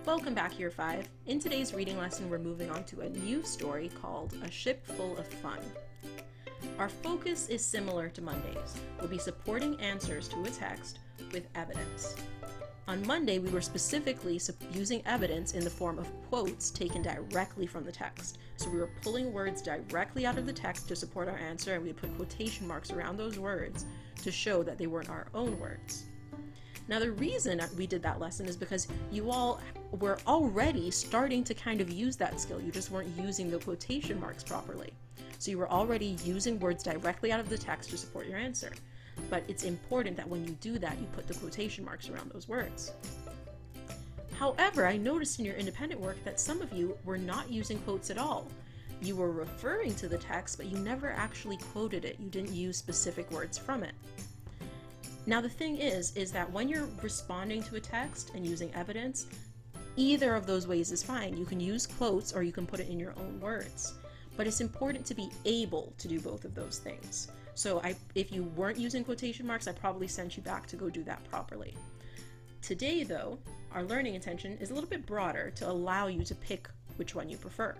Welcome back, Year 5. In today's reading lesson, we're moving on to a new story called A Shipful of Fun. Our focus is similar to Monday's. We'll be supporting answers to a text with evidence. On Monday, we were specifically using evidence in the form of quotes taken directly from the text. So we were pulling words directly out of the text to support our answer, and we put quotation marks around those words to show that they weren't our own words. Now, the reason we did that lesson is because you all were already starting to kind of use that skill. You just weren't using the quotation marks properly. So you were already using words directly out of the text to support your answer. But it's important that when you do that, you put the quotation marks around those words. However, I noticed in your independent work that some of you were not using quotes at all. You were referring to the text, but you never actually quoted it. You didn't use specific words from it. Now, the thing is that when you're responding to a text and using evidence, either of those ways is fine. You can use quotes or you can put it in your own words. But it's important to be able to do both of those things. So if you weren't using quotation marks, I probably sent you back to go do that properly. Today, though, our learning intention is a little bit broader to allow you to pick which one you prefer.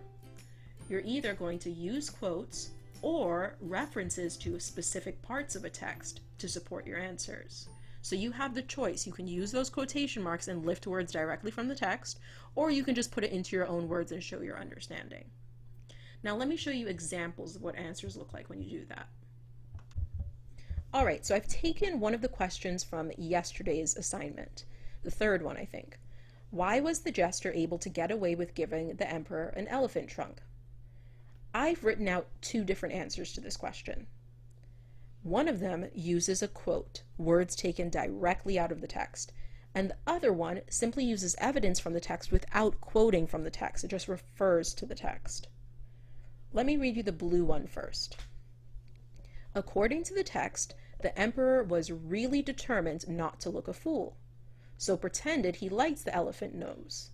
You're either going to use quotes or references to specific parts of a text to support your answers. So you have the choice. You can use those quotation marks and lift words directly from the text, or you can just put it into your own words and show your understanding. Now let me show you examples of what answers look like when you do that. All right, so I've taken one of the questions from yesterday's assignment, the third one, I think. Why was the jester able to get away with giving the emperor an elephant trunk? I've written out two different answers to this question. One of them uses a quote, words taken directly out of the text, and the other one simply uses evidence from the text without quoting from the text. It just refers to the text. Let me read you the blue one first. According to the text, the emperor was really determined not to look a fool, so pretended he liked the elephant nose.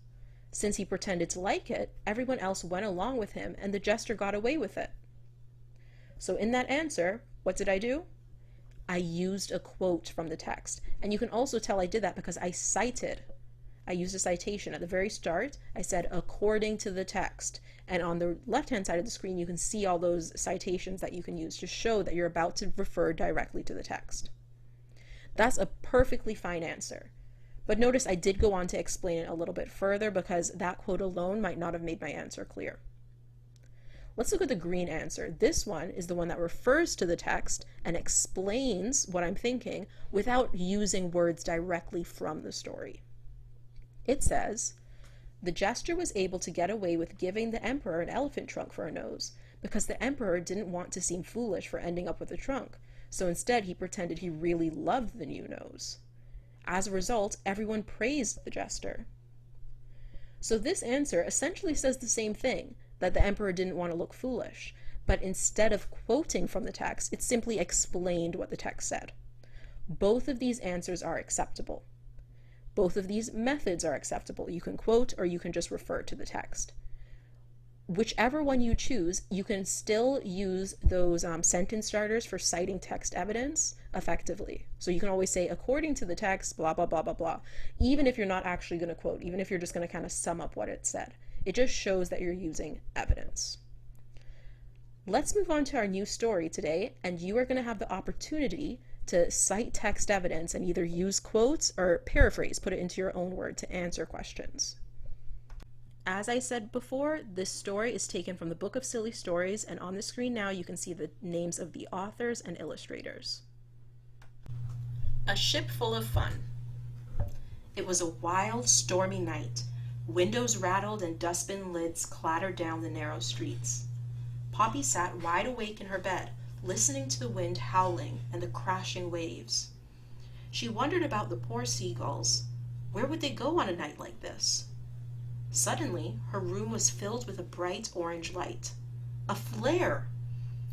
Since he pretended to like it, everyone else went along with him and the jester got away with it. So in that answer, what did I do? I used a quote from the text. And you can also tell I did that because I used a citation. At the very start, I said, according to the text. And on the left-hand side of the screen, you can see all those citations that you can use to show that you're about to refer directly to the text. That's a perfectly fine answer. But notice I did go on to explain it a little bit further because that quote alone might not have made my answer clear. Let's look at the green answer. This one is the one that refers to the text and explains what I'm thinking without using words directly from the story. It says, the jester was able to get away with giving the emperor an elephant trunk for a nose because the emperor didn't want to seem foolish for ending up with a trunk, so instead he pretended he really loved the new nose. As a result, everyone praised the jester. So this answer essentially says the same thing, that the emperor didn't want to look foolish, but instead of quoting from the text, it simply explained what the text said. Both of these answers are acceptable. Both of these methods are acceptable. You can quote or you can just refer to the text. Whichever one you choose, you can still use those sentence starters for citing text evidence effectively. So you can always say, according to the text, blah, blah, blah, blah, blah, even if you're not actually going to quote, even if you're just going to kind of sum up what it said. It just shows that you're using evidence. Let's move on to our new story today, and you are going to have the opportunity to cite text evidence and either use quotes or paraphrase, put it into your own word to answer questions. As I said before, this story is taken from the Book of Silly Stories, and on the screen now you can see the names of the authors and illustrators. A Shipful of Fun. It was a wild, stormy night. Windows rattled and dustbin lids clattered down the narrow streets. Poppy sat wide awake in her bed, listening to the wind howling and the crashing waves. She wondered about the poor seagulls. Where would they go on a night like this? Suddenly, her room was filled with a bright orange light. A flare!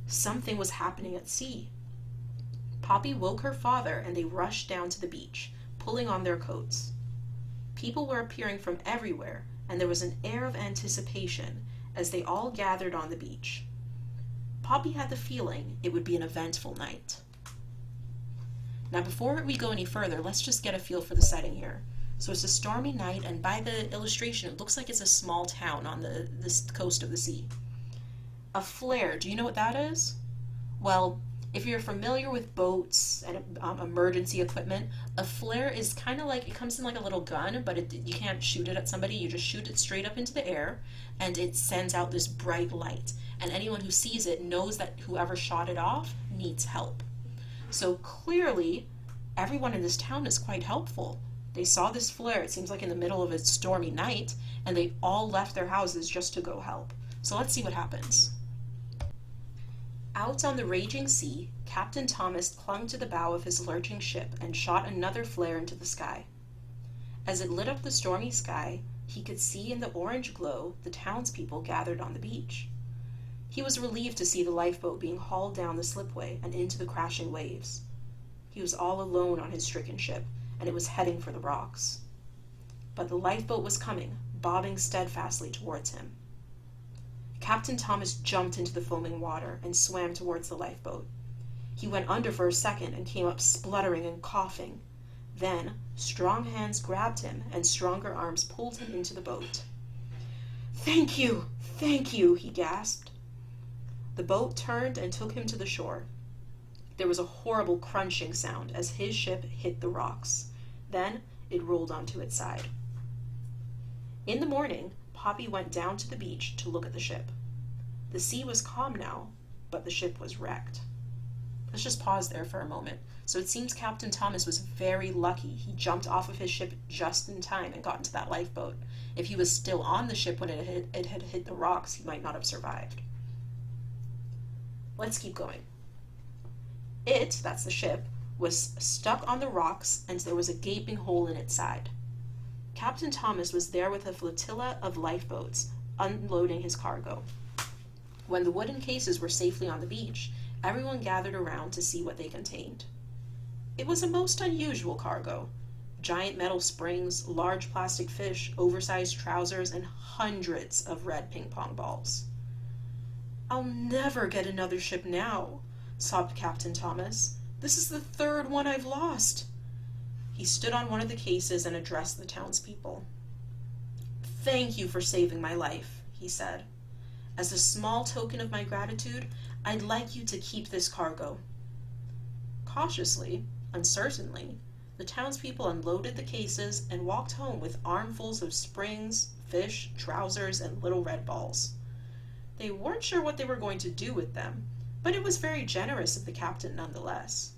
Something was happening at sea. Poppy woke her father and they rushed down to the beach, pulling on their coats. People were appearing from everywhere, and there was an air of anticipation as they all gathered on the beach. Poppy had the feeling it would be an eventful night. Now, before we go any further, let's just get a feel for the setting here. So it's a stormy night, and by the illustration, it looks like it's a small town on the coast of the sea. A flare, do you know what that is? Well, if you're familiar with boats and emergency equipment, a flare is kind of like, it comes in like a little gun, but you can't shoot it at somebody. You just shoot it straight up into the air, and it sends out this bright light. And anyone who sees it knows that whoever shot it off needs help. So clearly, everyone in this town is quite helpful. They saw this flare, it seems like in the middle of a stormy night, and they all left their houses just to go help. So let's see what happens. Out on the raging sea, Captain Thomas clung to the bow of his lurching ship and shot another flare into the sky. As it lit up the stormy sky, he could see in the orange glow the townspeople gathered on the beach. He was relieved to see the lifeboat being hauled down the slipway and into the crashing waves. He was all alone on his stricken ship, and it was heading for the rocks. But the lifeboat was coming, bobbing steadfastly towards him. Captain Thomas jumped into the foaming water and swam towards the lifeboat. He went under for a second and came up spluttering and coughing. Then, strong hands grabbed him and stronger arms pulled him into the boat. Thank you, he gasped. The boat turned and took him to the shore. There was a horrible crunching sound as his ship hit the rocks. Then it rolled onto its side. In the morning, Poppy went down to the beach to look at the ship. The sea was calm now, but the ship was wrecked. Let's just pause there for a moment. So it seems Captain Thomas was very lucky. He jumped off of his ship just in time and got into that lifeboat. If he was still on the ship when it had hit the rocks, he might not have survived. Let's keep going. It, that's the ship, was stuck on the rocks, and there was a gaping hole in its side. Captain Thomas was there with a flotilla of lifeboats, unloading his cargo. When the wooden cases were safely on the beach, everyone gathered around to see what they contained. It was a most unusual cargo. Giant metal springs, large plastic fish, oversized trousers, and hundreds of red ping-pong balls. I'll never get another ship now, sobbed Captain Thomas. This is the third one I've lost. He stood on one of the cases and addressed the townspeople. Thank you for saving my life, he said. As a small token of my gratitude, I'd like you to keep this cargo. Cautiously, uncertainly, the townspeople unloaded the cases and walked home with armfuls of springs, fish, trousers, and little red balls. They weren't sure what they were going to do with them, but it was very generous of the captain nonetheless.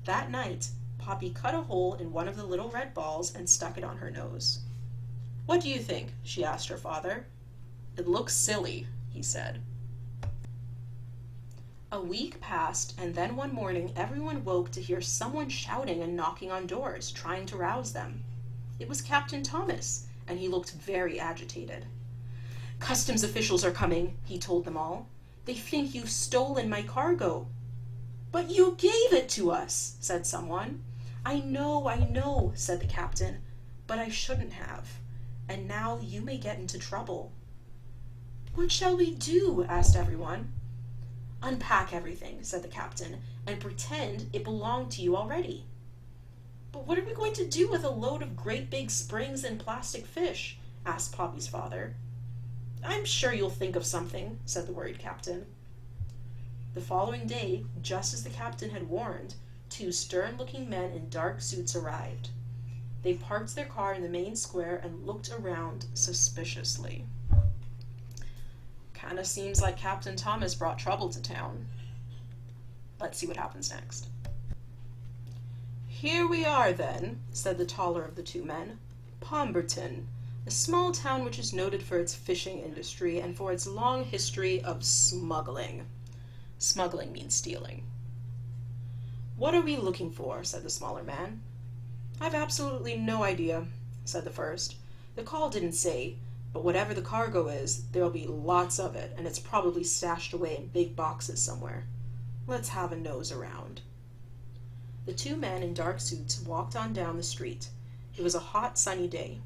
That night, Poppy cut a hole in one of the little red balls and stuck it on her nose. What do you think? She asked her father. It looks silly, he said. A week passed, and then one morning everyone woke to hear someone shouting and knocking on doors, trying to rouse them. It was Captain Thomas, and he looked very agitated. Customs officials are coming, he told them all. They think you've stolen my cargo. But you gave it to us, said someone. I know, said the captain, but I shouldn't have, and now you may get into trouble. What shall we do? Asked everyone. Unpack everything, said the captain, and pretend it belonged to you already. But what are we going to do with a load of great big springs and plastic fish? Asked Poppy's father. I'm sure you'll think of something, said the worried captain. The following day, just as the captain had warned, two stern-looking men in dark suits arrived. They parked their car in the main square and looked around suspiciously. Kinda seems like Captain Thomas brought trouble to town. Let's see what happens next. Here we are, then, said the taller of the two men. Pomberton, a small town which is noted for its fishing industry and for its long history of smuggling. Smuggling means stealing. What are we looking for? Said the smaller man. I've absolutely no idea, said the first. The call didn't say, but whatever the cargo is, there'll be lots of it, and it's probably stashed away in big boxes somewhere. Let's have a nose around. The two men in dark suits walked on down the street. It was a hot, sunny day.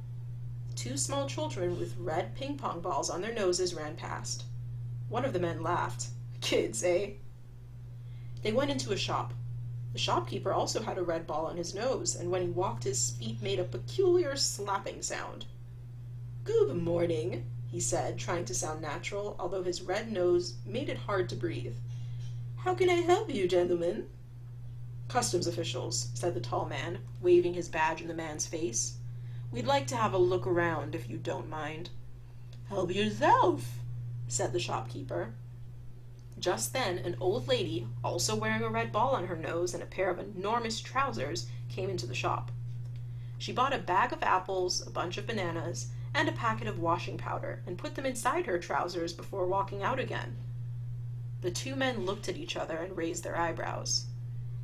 Two small children with red ping-pong balls on their noses ran past. One of the men laughed. Kids, eh? They went into a shop. The shopkeeper also had a red ball on his nose, and when he walked his feet made a peculiar slapping sound. "Good morning," he said, trying to sound natural, although his red nose made it hard to breathe. "How can I help you, gentlemen?" "Customs officials," said the tall man, waving his badge in the man's face. "We'd like to have a look around, if you don't mind." "Help yourself," said the shopkeeper. Just then, an old lady, also wearing a red ball on her nose and a pair of enormous trousers, came into the shop. She bought a bag of apples, a bunch of bananas, and a packet of washing powder, and put them inside her trousers before walking out again. The two men looked at each other and raised their eyebrows.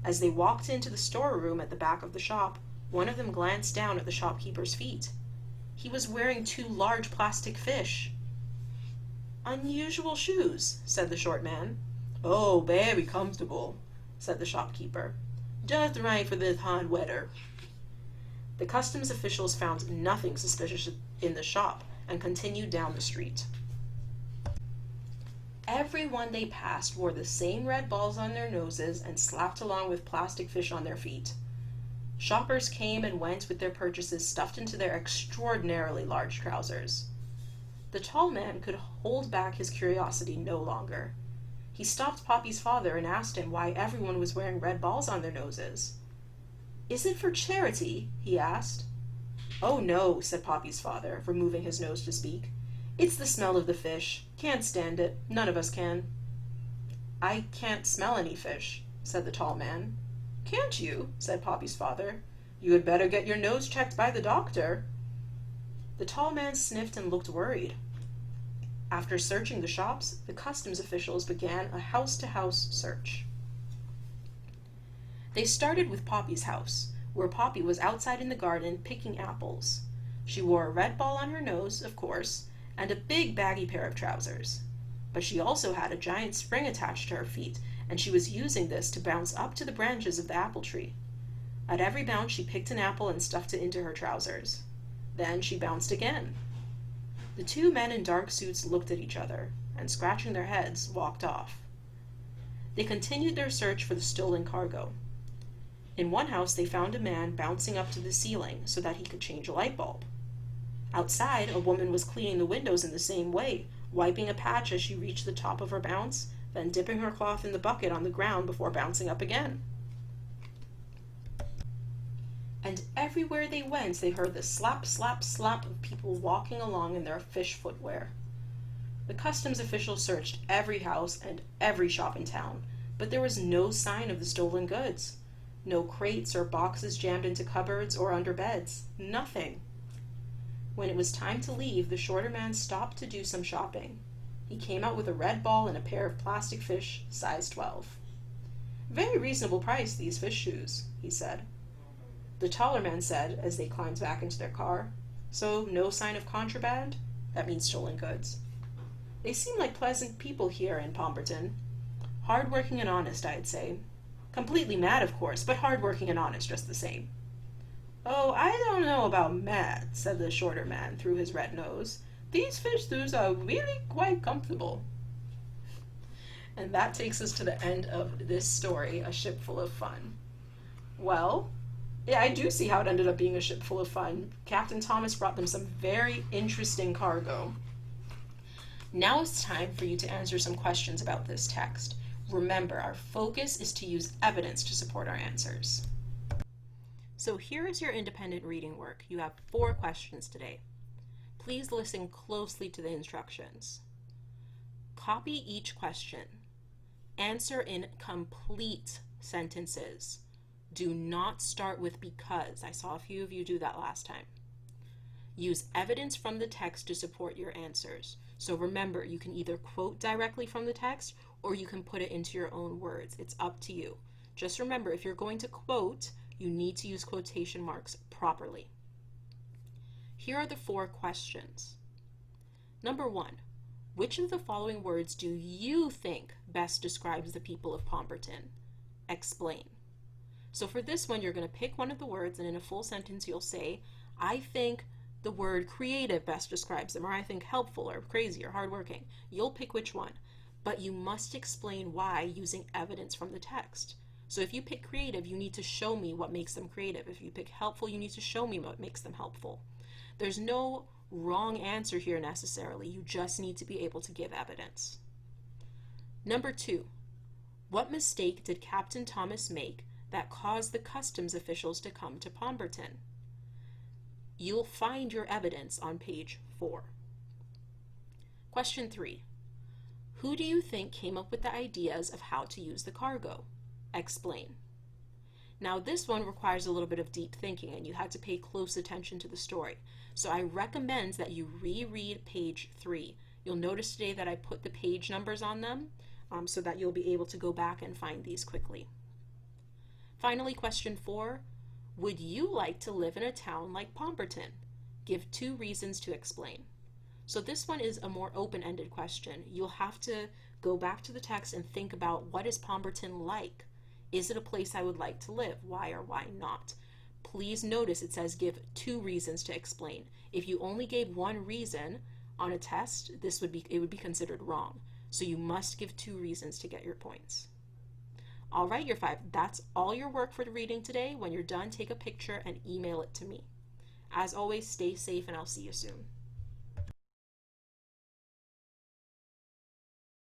As they walked into the storeroom at the back of the shop, one of them glanced down at the shopkeeper's feet. He was wearing two large plastic fish. "Unusual shoes," said the short man. "Oh, very comfortable," said the shopkeeper. "Just right for this hot weather." The customs officials found nothing suspicious in the shop and continued down the street. Everyone they passed wore the same red balls on their noses and slapped along with plastic fish on their feet. Shoppers came and went with their purchases stuffed into their extraordinarily large trousers. The tall man could hold back his curiosity no longer. He stopped Poppy's father and asked him why everyone was wearing red balls on their noses. "Is it for charity?" he asked. "Oh no," said Poppy's father, removing his nose to speak. "It's the smell of the fish. Can't stand it. None of us can." "I can't smell any fish," said the tall man. "Can't you?" said Poppy's father. "You had better get your nose checked by the doctor." The tall man sniffed and looked worried. After searching the shops, the customs officials began a house-to-house search. They started with Poppy's house, where Poppy was outside in the garden picking apples. She wore a red ball on her nose, of course, and a big baggy pair of trousers. But she also had a giant spring attached to her feet, and she was using this to bounce up to the branches of the apple tree. At every bounce she picked an apple and stuffed it into her trousers. Then she bounced again. The two men in dark suits looked at each other, and scratching their heads, walked off. They continued their search for the stolen cargo. In one house they found a man bouncing up to the ceiling so that he could change a light bulb. Outside, a woman was cleaning the windows in the same way, wiping a patch as she reached the top of her bounce, then dipping her cloth in the bucket on the ground before bouncing up again. And everywhere they went, they heard the slap, slap, slap of people walking along in their fish footwear. The customs officials searched every house and every shop in town, but there was no sign of the stolen goods. No crates or boxes jammed into cupboards or under beds. Nothing. When it was time to leave, the shorter man stopped to do some shopping. He came out with a red ball and a pair of plastic fish, size 12. "Very reasonable price, these fish shoes," he said. The taller man said as they climbed back into their car, "So no sign of contraband? That means stolen goods. They seem like pleasant people here in Pomperton. Hard-working and honest, I'd say. Completely mad, of course, but hard-working and honest just the same." "Oh, I don't know about mad," said the shorter man through his red nose. "These fish shoes are really quite comfortable." And that takes us to the end of this story, A Shipful of Fun. Well, yeah, I do see how it ended up being a ship full of fun. Captain Thomas brought them some very interesting cargo. Now it's time for you to answer some questions about this text. Remember, our focus is to use evidence to support our answers. So here is your independent reading work. You have 4 questions today. Please listen closely to the instructions. Copy each question. Answer in complete sentences. Do not start with because. I saw a few of you do that last time. Use evidence from the text to support your answers. So remember, you can either quote directly from the text or you can put it into your own words. It's up to you. Just remember, if you're going to quote, you need to use quotation marks properly. Here are the 4 questions. Number 1, which of the following words do you think best describes the people of Pomperton? Explain. So for this one, you're going to pick one of the words, and in a full sentence you'll say, "I think the word creative best describes them," or "I think helpful," or "crazy," or "hardworking." You'll pick which one, but you must explain why using evidence from the text. So if you pick creative, you need to show me what makes them creative. If you pick helpful, you need to show me what makes them helpful. There's no wrong answer here necessarily. You just need to be able to give evidence. Number 2, what mistake did Captain Thomas make that caused the customs officials to come to Pomberton? You'll find your evidence on page 4. Question 3, who do you think came up with the ideas of how to use the cargo? Explain. Now this one requires a little bit of deep thinking and you had to pay close attention to the story. So I recommend that you reread page 3. You'll notice today that I put the page numbers on them so that you'll be able to go back and find these quickly. Finally, question 4, would you like to live in a town like Pomberton? Give 2 reasons to explain. So this one is a more open-ended question. You'll have to go back to the text and think about, what is Pomberton like? Is it a place I would like to live? Why or why not? Please notice it says give 2 reasons to explain. If you only gave 1 reason on a test, it would be considered wrong. So you must give 2 reasons to get your points. All right, year 5, that's all your work for the reading today. When you're done, take a picture and email it to me. As always, stay safe and I'll see you soon.